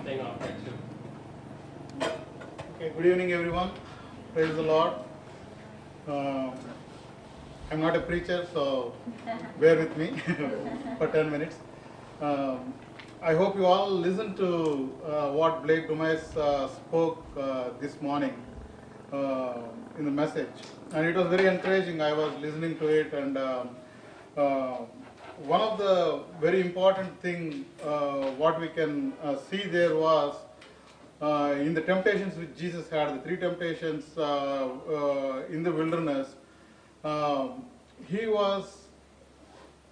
staying off there too. Okay, good evening everyone. Praise the Lord. I'm not a preacher, so bear with me for 10 minutes. I hope you all listened to what Blake Dumas spoke this morning in the message. And it was very encouraging. I was listening to it, and one of the very important thing what we can see there was in the temptations which Jesus had, the three temptations in the wilderness, he was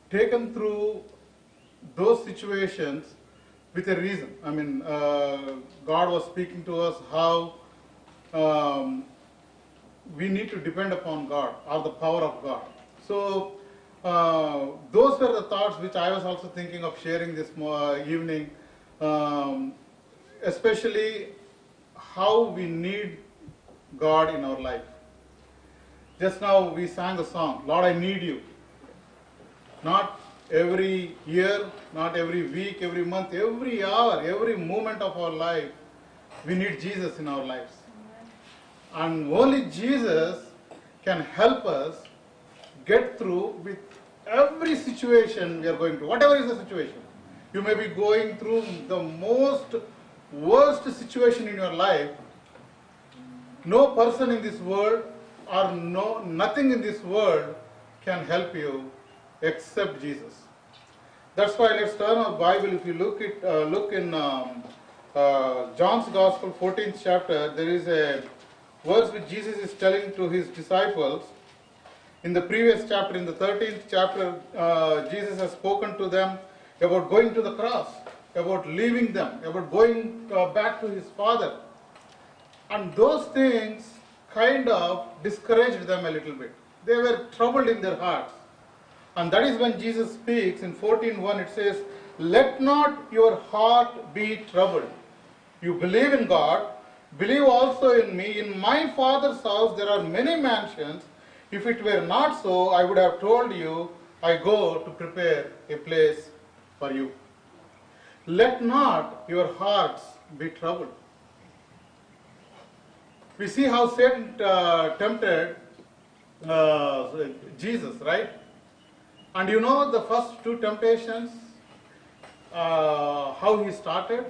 taken through those situations with a reason. I mean, God was speaking to us how we need to depend upon God or the power of God. So those were the thoughts which I was also thinking of sharing this evening, especially how we need God in our life. Just now we sang a song, Lord, I need you. Not every year, not every week, every month, every hour, every moment of our life, we need Jesus in our lives. And only Jesus can help us get through with every situation we are going through, whatever is the situation. You may be going through the most worst situation in your life. No person in this world or nothing in this world can help you except Jesus. That's why let's turn our Bible. If you look in John's Gospel, 14th chapter, there is a verse which Jesus is telling to his disciples. In the previous chapter, in the 13th chapter, Jesus has spoken to them about going to the cross, about leaving them, about going back to his Father. And those things kind of discouraged them a little bit. They were troubled in their hearts. And that is when Jesus speaks in 14:1, it says, let not your heart be troubled. You believe in God, believe also in me. In my Father's house there are many mansions. If it were not so, I would have told you, I go to prepare a place for you. Let not your hearts be troubled. We see how Satan tempted Jesus, right? And you know the first two temptations, how he started?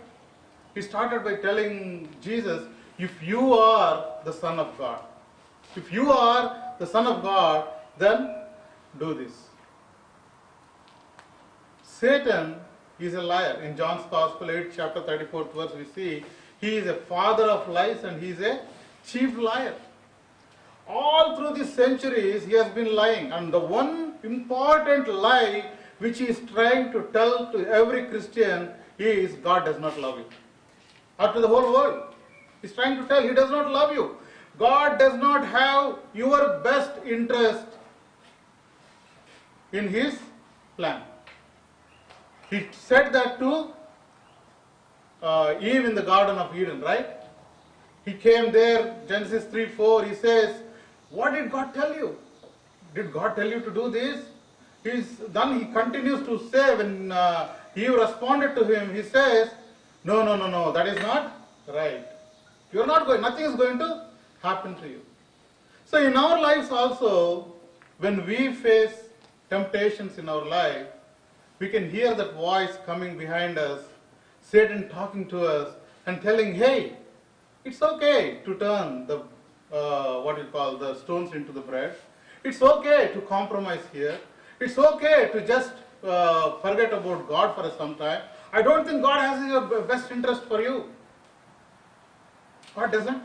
He started by telling Jesus, if you are the Son of God, if you are the Son of God, then do this. Satan is a liar. In John's Gospel 8, chapter 34th verse, we see he is a father of lies and he is a chief liar. All through the centuries he has been lying, and the one important lie which he is trying to tell to every Christian is God does not love you. Or to the whole world. He is trying to tell he does not love you. God does not have your best interest in his plan. He said that to Eve in the Garden of Eden, right? He came there, Genesis 3:4, he says, what did God tell you? Did God tell you to do this? Then he continues to say, when Eve responded to him, he says, no, that is not right. You are not going, nothing is going to happen to you. So in our lives also, when we face temptations in our life, we can hear that voice coming behind us, Satan talking to us and telling, hey, it's okay to turn the the stones into the bread. It's okay to compromise here. It's okay to just forget about God for some time. I don't think God has your best interest for you. God doesn't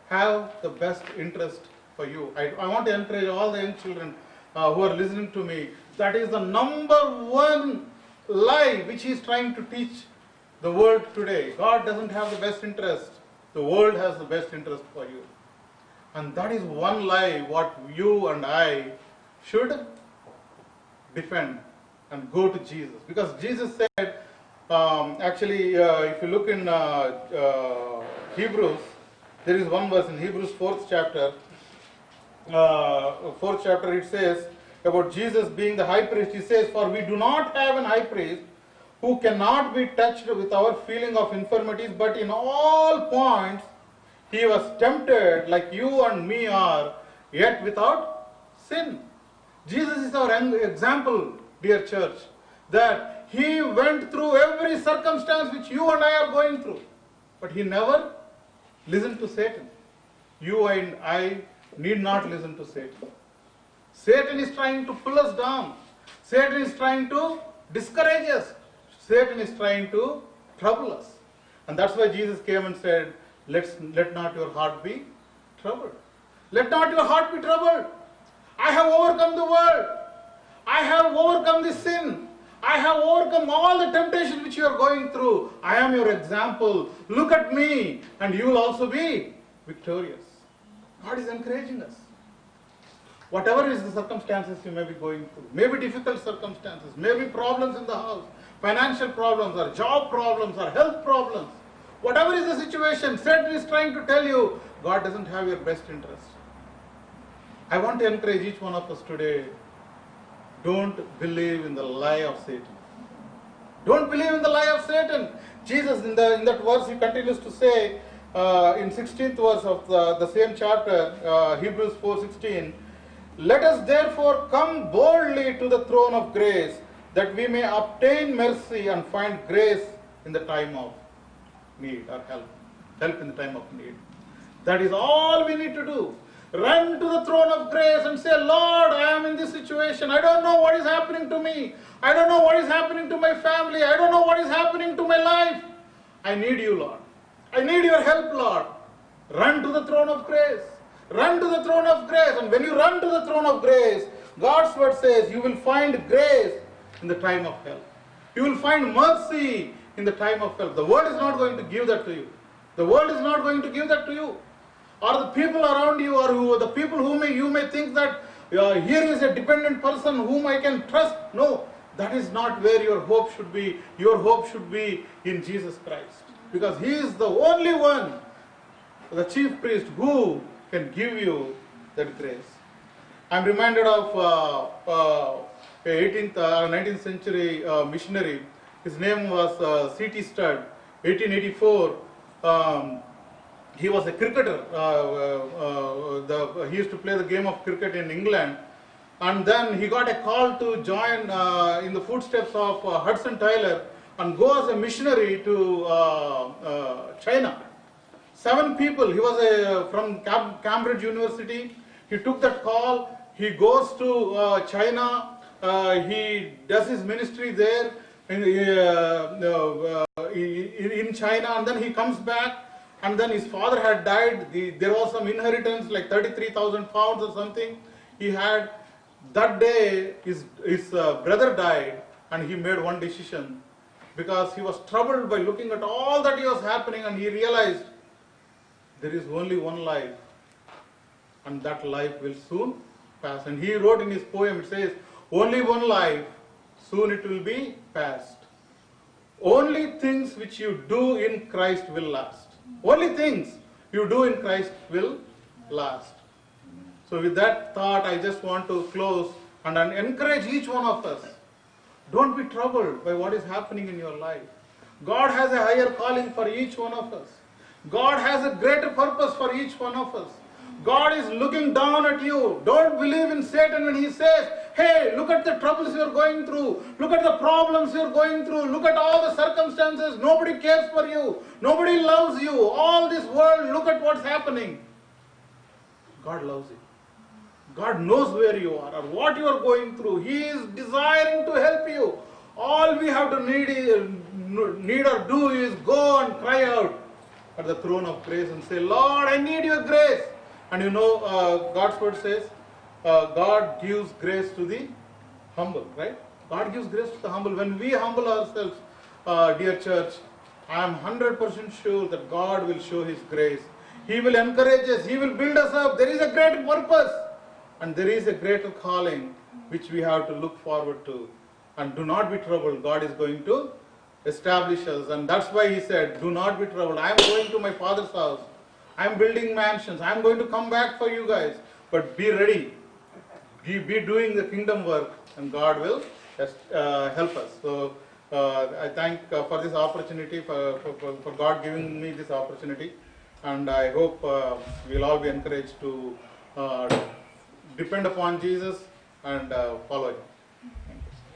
have the best interest for you. I want to encourage all the young children who are listening to me. That is the number one lie which he is trying to teach the world today. God doesn't have the best interest. The world has the best interest for you. And that is one lie what you and I should defend and go to Jesus. Because Jesus said, if you look in Hebrews, there is one verse in Hebrews 4th chapter. 4th chapter it says about Jesus being the high priest. He says, for we do not have an high priest who cannot be touched with our feeling of infirmities, but in all points he was tempted like you and me are, yet without sin. Jesus is our example, dear church, that he went through every circumstance which you and I are going through, but he never listened to Satan. You and I need not listen to Satan. Satan is trying to pull us down. Satan is trying to discourage us. Satan is trying to trouble us. And that's why Jesus came and said, let not your heart be troubled. Let not your heart be troubled. I have overcome the world. I have overcome the sin. I have overcome all the temptations which you are going through. I am your example. Look at me and you will also be victorious. God is encouraging us. Whatever is the circumstances you may be going through, maybe difficult circumstances, maybe problems in the house, financial problems or job problems or health problems, whatever is the situation, Satan is trying to tell you, God doesn't have your best interest. I want to encourage each one of us today, don't believe in the lie of Satan. Don't believe in the lie of Satan. Jesus in that verse he continues to say, in 16th verse of the same chapter, Hebrews 4:16, let us therefore come boldly to the throne of grace, that we may obtain mercy and find grace in the time of need or help in the time of need. That is all we need to do. Run to the throne of grace and say, Lord, I am in this situation. I don't know what is happening to me. I don't know what is happening to my family. I don't know what is happening to my life. I need you, Lord. I need your help, Lord. Run to the throne of grace. Run to the throne of grace. And when you run to the throne of grace, God's word says you will find grace in the time of help. You will find mercy in the time of help. The world is not going to give that to you. The world is not going to give that to you. Or the people around you, or the people whom you may think that here is a dependent person whom I can trust. No, that is not where your hope should be. Your hope should be in Jesus Christ. Because he is the only one, the chief priest, who can give you that grace. I'm reminded of a 18th or 19th century missionary. His name was C.T. Studd. 1884. He was a cricketer. He used to play the game of cricket in England. And then he got a call to join in the footsteps of Hudson Taylor and go as a missionary to China. 7 people. He was from Cambridge University. He took that call. He goes to China. He does his ministry there in China, and then he comes back. And then his father had died. There was some inheritance, like 33,000 pounds or something he had. That day, his brother died, and he made one decision, because he was troubled by looking at all that was happening, and he realized there is only one life, and that life will soon pass. And he wrote in his poem, it says, only one life, soon it will be past. Only things which you do in Christ will last. Only things you do in Christ will last. So with that thought, I just want to close and encourage each one of us. Don't be troubled by what is happening in your life. God has a higher calling for each one of us. God has a greater purpose for each one of us. God is looking down at you. Don't believe in Satan when he says, hey, look at the troubles you're going through. Look at the problems you're going through. Look at all the circumstances. Nobody cares for you. Nobody loves you. All this world, look at what's happening. God loves you. God knows where you are or what you are going through. He is desiring to help you. All we have to need or do is go and cry out at the throne of grace and say, Lord, I need your grace. And you know, God's word says, God gives grace to the humble, right? God gives grace to the humble. When we humble ourselves, dear church, I am 100% sure that God will show his grace. He will encourage us. He will build us up. There is a greater purpose. And there is a greater calling which we have to look forward to. And do not be troubled. God is going to establish us. And that's why he said, do not be troubled. I am going to my Father's house. I am building mansions. I am going to come back for you guys. But be ready. Be doing the kingdom work, and God will help us. So I thank for this opportunity, for God giving me this opportunity, and I hope we'll all be encouraged to depend upon Jesus and follow Him.